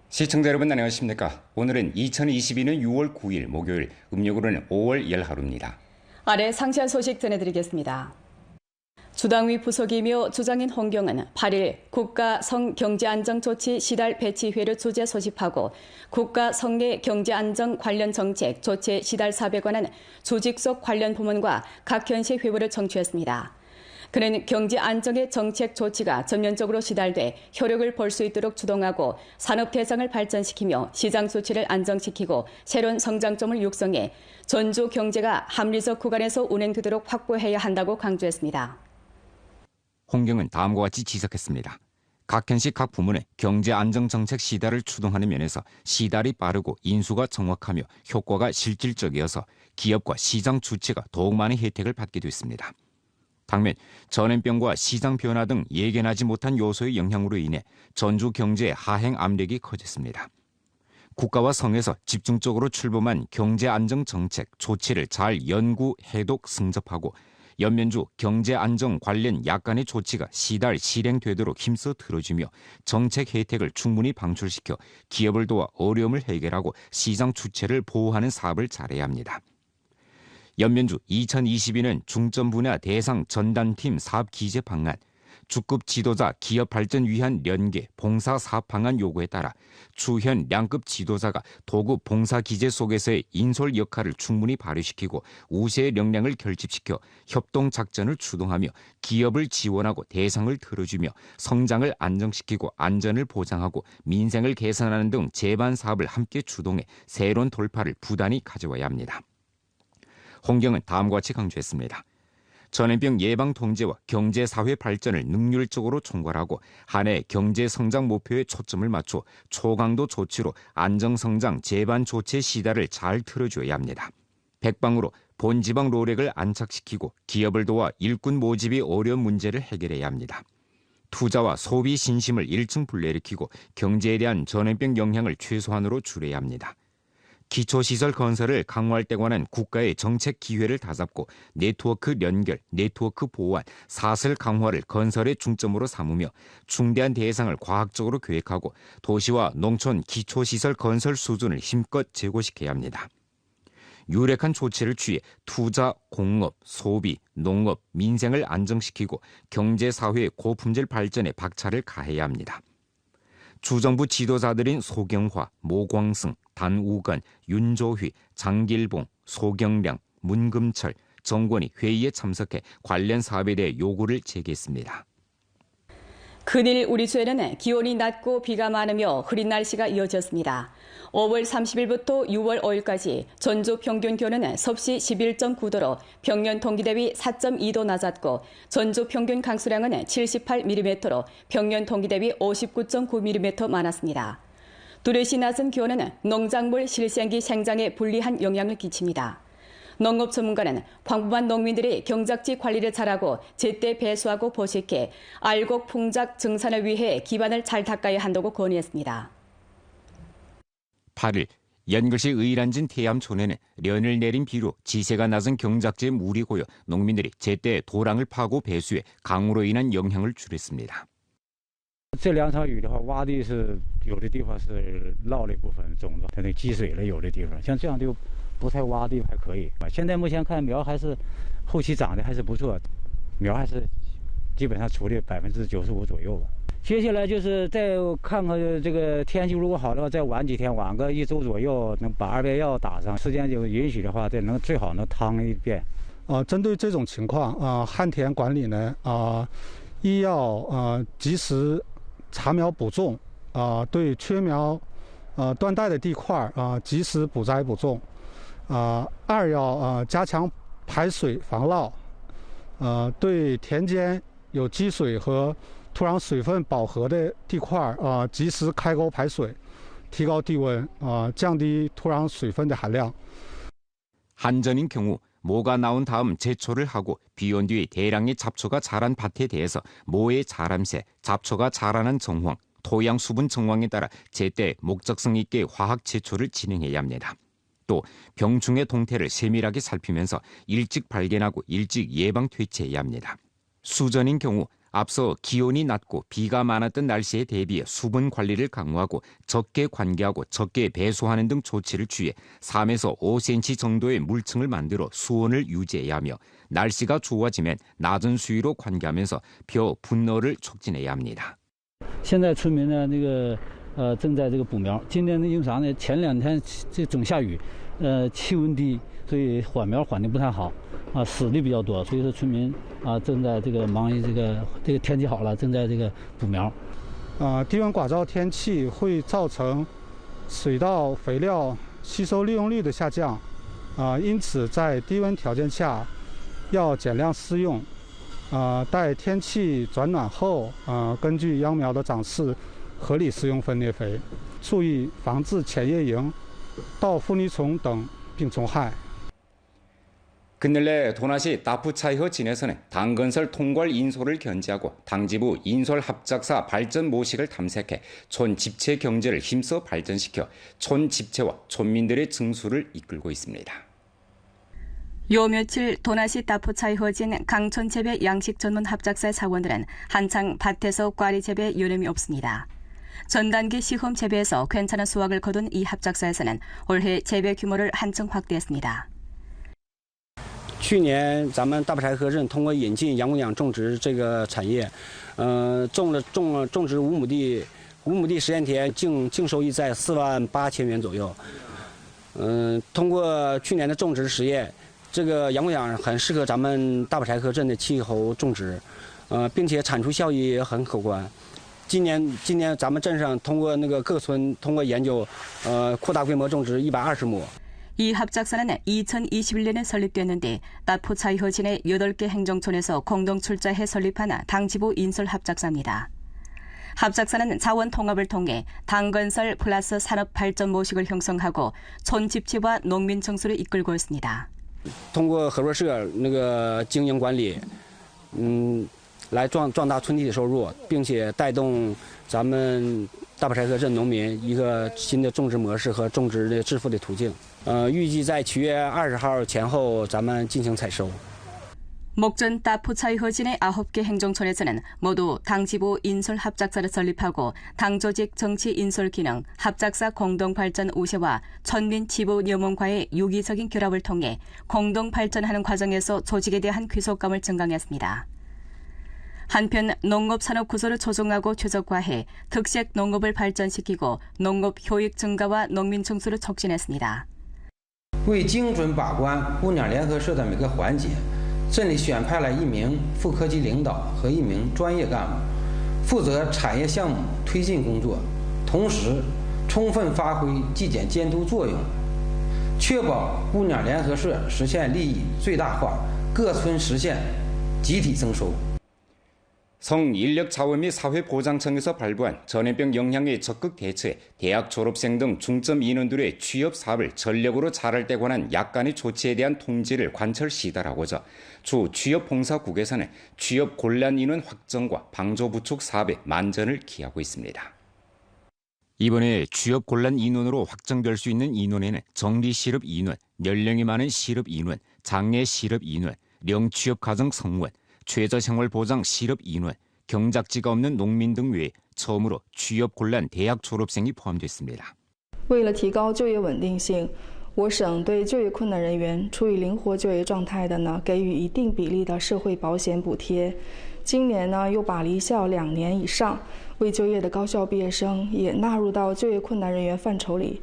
시청자 여러분 안녕하십니까? 오늘은 2022년 6월 9일 목요일, 음력으로는 5월 10하루입니다. 아래 상세한 소식 전해드리겠습니다. 주당위 부속이며 주장인 홍경은 8일 국가 성경제안정조치 시달 배치회를 주재 소집하고 국가 성내 경제안정 관련 정책 조치 시달 사업에 관한 조직속 관련 부문과 각 현시 회부를 청취했습니다. 그는 경제 안정의 정책 조치가 전면적으로 시달돼 효력을 볼 수 있도록 주동하고 산업 대상을 발전시키며 시장 수치를 안정시키고 새로운 성장점을 육성해 전주 경제가 합리적 구간에서 운행되도록 확보해야 한다고 강조했습니다. 홍경은 다음과 같이 지적했습니다. 각 현시 각 부문의 경제 안정 정책 시달을 추동하는 면에서 시달이 빠르고 인수가 정확하며 효과가 실질적이어서 기업과 시장 주체가 더욱 많은 혜택을 받게 됐습니다. 반면 전염병과 시장 변화 등 예견하지 못한 요소의 영향으로 인해 전주 경제의 하행 압력이 커졌습니다. 국가와 성에서 집중적으로 출범한 경제 안정 정책 조치를 잘 연구, 해독, 승접하고 연면주 경제 안정 관련 약간의 조치가 시달 실행되도록 힘써 들어주며 정책 혜택을 충분히 방출시켜 기업을 도와 어려움을 해결하고 시장 주체를 보호하는 사업을 잘해야 합니다. 연면주 2022년 중점 분야 대상 전담팀 사업 기재 방안, 주급 지도자 기업 발전 위한 연계 봉사 사업 방안 요구에 따라 추현 량급 지도자가 도급 봉사 기재 속에서의 인솔 역할을 충분히 발휘시키고 우세의 역량을 결집시켜 협동 작전을 추동하며 기업을 지원하고 대상을 들어주며 성장을 안정시키고 안전을 보장하고 민생을 개선하는 등 제반 사업을 함께 추동해 새로운 돌파를 부단히 가져와야 합니다. 홍경은 다음과 같이 강조했습니다. 전염병 예방 통제와 경제 사회 발전을 능률적으로 총괄하고 한 해 경제 성장 목표에 초점을 맞춰 초강도 조치로 안정성장 제반 조치 시달을 잘 틀어줘야 합니다. 백방으로 본지방 노력을 안착시키고 기업을 도와 일꾼 모집이 어려운 문제를 해결해야 합니다. 투자와 소비 신심을 일층 불러일으키고 경제에 대한 전염병 영향을 최소한으로 줄여야 합니다. 기초시설 건설을 강화할 때 관한 국가의 정책 기회를 다잡고 네트워크 연결, 네트워크 보완, 사슬 강화를 건설의 중점으로 삼으며 중대한 대상을 과학적으로 계획하고 도시와 농촌 기초시설 건설 수준을 힘껏 제고시켜야 합니다. 유력한 조치를 취해 투자, 공업, 소비, 농업, 민생을 안정시키고 경제사회의 고품질 발전에 박차를 가해야 합니다. 주정부 지도자들인 소경화, 모광승, 단우건, 윤조휘, 장길봉, 소경량, 문금철, 정권이 회의에 참석해 관련 사업에 대해 요구를 제기했습니다. 큰일 우리 주에는 기온이 낮고 비가 많으며 흐린 날씨가 이어졌습니다. 5월 30일부터 6월 5일까지 전주 평균 기온은 섭씨 11.9도로 평년 동기 대비 4.2도 낮았고 전주 평균 강수량은 78mm로 평년 동기 대비 59.9mm 많았습니다. 뚜렷이 낮은 기온은 농작물 실생기 생장에 불리한 영향을 끼칩니다. 농업 전문가는 광범한 농민들이 경작지 관리를 잘하고 제때 배수하고 보식해 알곡 풍작 증산을 위해 기반을 잘 닦아야 한다고 건의했습니다. 8일 연글시 의란진 태암촌에는 련을 내린 비로 지세가 낮은 경작지에 물이 고여 농민들이 제때 도랑을 파고 배수해 강우로 인한 영향을 줄였습니다. 这两场雨的话，洼地是有的地方是涝了一部分种子，它那积水了，有的地方像这样就不太洼地还可以。现在目前看苗还是后期长得还是不错，苗还是基本上处理95%左右吧。接下来就是再看看这个天气如果好的话，再晚几天，晚个1周左右，能把2倍药打上，时间就允许的话，再最好能趟一遍。针对这种情况旱田管理呢一要及时查苗补种对缺苗断带的地块及时补栽补种二要加强排水防涝对田间有积水和土壤水分饱和的地块及时开沟排水，提高地温降低土壤水分的含量。 한전인 경우 모가 나온 다음 제초를 하고 비온 뒤 대량의 잡초가 자란 밭에 대해서 모의 자람세, 잡초가 자라는 정황, 토양 수분 정황에 따라 제때 목적성 있게 화학 제초를 진행해야 합니다. 또 병충해 동태를 세밀하게 살피면서 일찍 발견하고 일찍 예방 퇴치해야 합니다. 수전인 경우 앞서 기온이 낮고 비가 많았던 날씨에 대비해 수분 관리를 강화하고 적게 관계하고 적게 배수하는 등 조치를 취해 3에서 5cm 정도의 물층을 만들어 수온을 유지해야 하며 날씨가 좋아지면 낮은 수위로 관계하면서 벼 분너를 촉진해야 합니다. 现在村民呢，正在这个补苗。今年呢，因为啥呢？前2天这总下雨，气温低，所以缓苗缓得不太好，死的比较多。所以说村民正在这个忙于这个天气好了，正在这个补苗。低温寡燥天气会造成水稻肥料吸收利用率的下降，因此在低温条件下要减量施用。待天气转暖后，根据秧苗的长势，合理施用分裂肥，注意防治前叶蝇、稻负泥虫等病虫害。 근래 도나시 다푸차이허 진에서는 당건설 통괄 인솔을 견제하고 당지부 인솔 합작사 발전 모식을 탐색해 촌 집체 경제를 힘써 발전시켜 촌 집체와 촌민들의 증수를 이끌고 있습니다. 요 며칠 도나시 다푸차이허진 강촌 재배 양식 전문 합작사 사원들은 한창 밭에서 꽈리 재배 여념이 없습니다. 전 단기 시험 재배에서 괜찮은 수확을 거둔 이 합작사에서는 올해 재배 규모를 한층 확대했습니다. 去年咱们大埔柴河镇通过引进养种种植这个产业，种植5亩地实验田，净收益在48000元左右。通过去年的种植实验，这个养很适合咱们大埔柴河镇的气候种植，并且产出效益也很可观。今年咱们镇上通过各村通过研究，扩大规模种植120亩。 이 합작사는 2021년에 설립됐는데 다푸차이허진의 8개 행정촌에서 공동 출자해 설립한 당지부 인솔 합작사입니다. 합작사는 자원 통합을 통해 당건설 플러스 산업 발전 모식을 형성하고 촌 집체와 농민 청소를 이끌고 있습니다. 通过合作社经营管理，来壮大村体收入，并且带动咱们大埔柴河镇农民一个新的种植模式和种植的致富的途径。预计在7月20号前后，咱们进行采收。 목전 다푸차이허진의 9개 행정촌에서는 모두 당지부 인솔 합작사를 설립하고 당조직 정치 인솔 기능, 합작사 공동 발전 우세와 천민 지부 염원과의 유기적인 결합을 통해 공동 발전하는 과정에서 조직에 대한 귀속감을 증강했습니다. 한편 농업 산업 구조를 조정하고 최적화해 특색 농업을 발전시키고 농업 효익 증가와 농민 청소를 촉진했습니다. 为精准把关姑娘联合社的每个环节，镇里选派了1名副科级领导和1名专业干部，负责产业项目推进工作，同时充分发挥纪检监督作用，确保姑娘联合社实现利益最大化，各村实现集体增收。 성인력자원 및 사회보장청에서 발부한 전염병 영향에 적극 대처해 대학 졸업생 등 중점 인원들의 취업 사업을 전력으로 잘할 때 관한 약간의 조치에 대한 통지를 관철 시달하고자 주 취업봉사국에서는 취업 곤란 인원 확정과 방조 부축 사업에 만전을 기하고 있습니다. 이번에 취업 곤란 인원으로 확정될 수 있는 인원에는 정리 실업 인원, 연령이 많은 실업 인원, 장애 실업 인원, 령취업 가정 성원, 최저생활보장 실업 인원, 경작지가 없는农民 등 외에 처음으로 취업 곤란 대학 졸업생이 포함됐습니다. 为了提高就业稳定性，我省对就业困难人员处于灵活就业状态的呢，给予一定比例的社会保险补贴。今年呢，又把离校2年以上未就业的高校毕业生也納入到就业困难人员范畴里。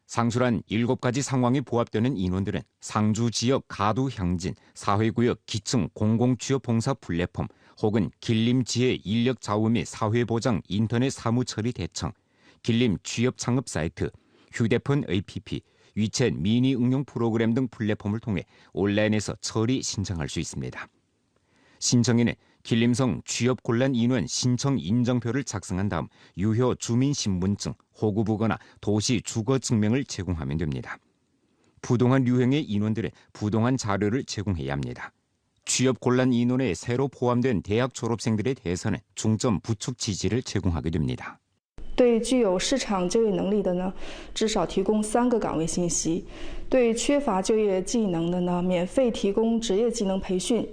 상술한 7가지 상황에 부합되는 인원들은 상주 지역 가두 향진, 사회구역 기층 공공취업봉사 플랫폼 혹은 길림 지혜 인력 좌우 및 사회보장 인터넷 사무처리 대청, 길림 취업 창업 사이트, 휴대폰 APP, 위챗 미니 응용 프로그램 등 플랫폼을 통해 온라인에서 처리 신청할 수 있습니다. 신청에는 길림성 취업 곤란 인원 신청 인정표를 작성한 다음 유효 주민신분증, 호구부거나 도시 주거증명을 제공하면 됩니다. 부동한 유형의 인원들은 부동한 자료를 제공해야 합니다. 취업 곤란 인원에 새로 포함된 대학 졸업생들에 대해서는 중점 부축 지지를 제공하게 됩니다. 对具有市场就业能力的呢，至少提供3个岗位信息；对缺乏就业技能的呢，免费提供职业技能培训；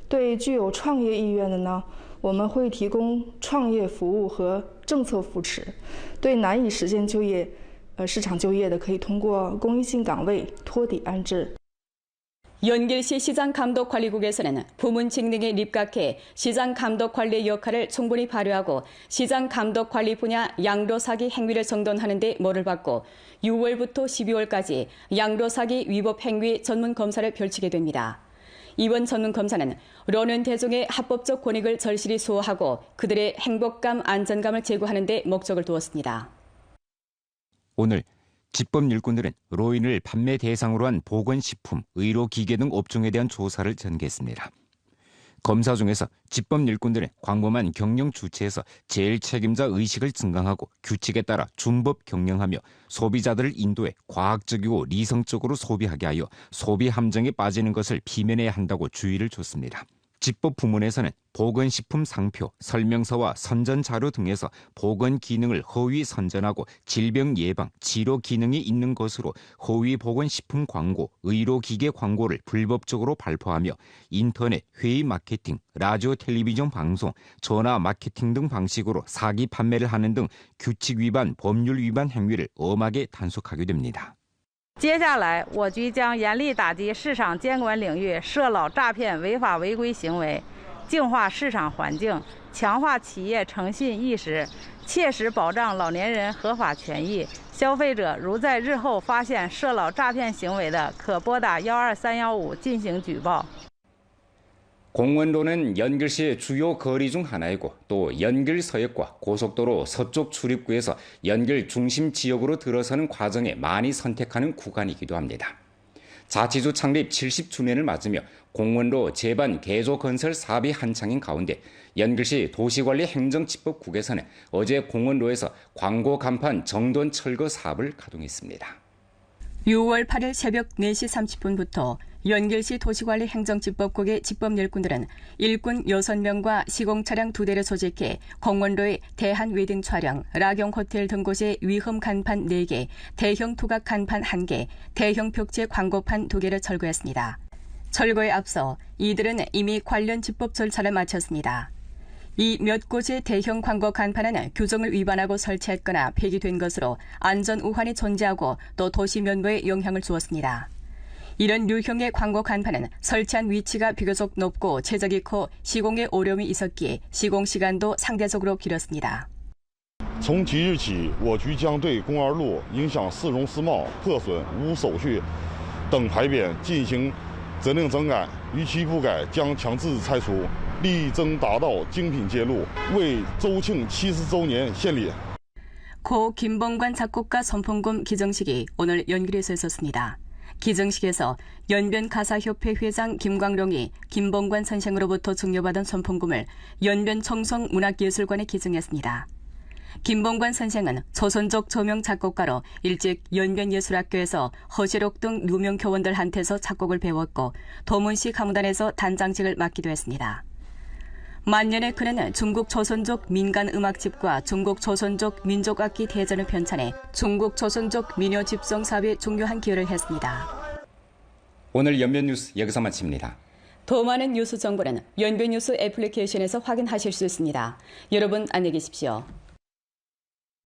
对具有创业意愿的呢，我们会提供创业服务和政策扶持，对难以实现市场就业的，可以通过公益性岗位托底安置。 연길시 시장감독관리국에서는 부문직 등에 입각해 시장감독관리 역할을 충분히 발휘하고 시장감독관리 분야 양도사기 행위를 정돈하는 데 몰을 받고 6월부터 12월까지 양도사기 위법 행위 전문 검사를 펼치게 됩니다. 이번 전문 검사는 러는 대중의 합법적 권익을 절실히 수호하고 그들의 행복감, 안전감을 제고하는 데 목적을 두었습니다. 오늘 집법 일꾼들은 로인을 판매 대상으로 한 보건식품, 의료기계 등 업종에 대한 조사를 전개했습니다. 검사 중에서 집법 일꾼들은 광범한 경영 주체에서 제일 책임자 의식을 증강하고 규칙에 따라 준법 경영하며 소비자들을 인도해 과학적이고 리성적으로 소비하게 하여 소비 함정에 빠지는 것을 비면해야 한다고 주의를 줬습니다. 집법 부문에서는 보건식품 상표, 설명서와 선전 자료 등에서 보건 기능을 허위 선전하고 질병 예방, 치료 기능이 있는 것으로 허위 보건식품 광고, 의료기계 광고를 불법적으로 발포하며 인터넷, 회의 마케팅, 라디오 텔레비전 방송, 전화 마케팅 등 방식으로 사기 판매를 하는 등 규칙 위반, 법률 위반 행위를 엄하게 단속하게 됩니다. 接下来，我局将严厉打击市场监管领域涉扰诈骗违法违规行为，净化市场环境，强化企业诚信意识，切实保障老年人合法权益。消费者如在日后发现涉扰诈骗行为的，可拨打12315进行举报。 공원로는 연길시의 주요 거리 중 하나이고 또 연길 서역과 고속도로 서쪽 출입구에서 연길 중심 지역으로 들어서는 과정에 많이 선택하는 구간이기도 합니다. 자치주 창립 70주년을 맞으며 공원로 제반 개조 건설 사업이 한창인 가운데 연길시 도시관리 행정집법국에서는 어제 공원로에서 광고 간판 정돈 철거 사업을 가동했습니다. 6월 8일 새벽 4시 30분부터 연길시 도시관리 행정집법국의 집법 일꾼들은 일꾼 6명과 시공차량 2대를 조직해 공원로의 대한 웨딩 촬영, 라경 호텔 등 곳에 위험 간판 4개, 대형 투각 간판 1개, 대형 벽제 광고판 2개를 철거했습니다. 철거에 앞서 이들은 이미 관련 집법 절차를 마쳤습니다. 이 몇 곳의 대형 광고 간판은 규정을 위반하고 설치했거나 폐기된 것으로 안전 우환이 존재하고 또 도시 면모에 영향을 주었습니다. 이런 유형의 광고 간판은 설치한 위치가 비교적 높고 최적이 커 시공에 어려움이 있었기에 시공 시간도 상대적으로 길었습니다. 从即日起，我局将对公园路影响市容市貌、破损、无手续等牌匾进行责令整改，逾期不改将强制拆除，力争达到精品揭露，为周庆70周年献礼. 고 김봉관 작곡가 선풍금 기정식이 오늘 연길에서 있었습니다. 기정식에서 연변가사협회 회장 김광룡이 김봉관 선생으로부터 증여받은 선풍금을 연변청송문학예술관에 기증했습니다. 김봉관 선생은 조선족 저명 작곡가로 일찍 연변예술학교에서 허시록 등 유명 교원들한테서 작곡을 배웠고 도문시 강단에서 단장직을 맡기도 했습니다. 만년에 그는 중국 조선족 민간음악집과 중국 조선족 민족악기 대전을 편찬해 중국 조선족 민요 집성 사업에 중요한 기여를 했습니다. 오늘 연변뉴스 여기서 마칩니다. 더 많은 뉴스 정보는 연변뉴스 애플리케이션에서 확인하실 수 있습니다. 여러분 안녕히 계십시오.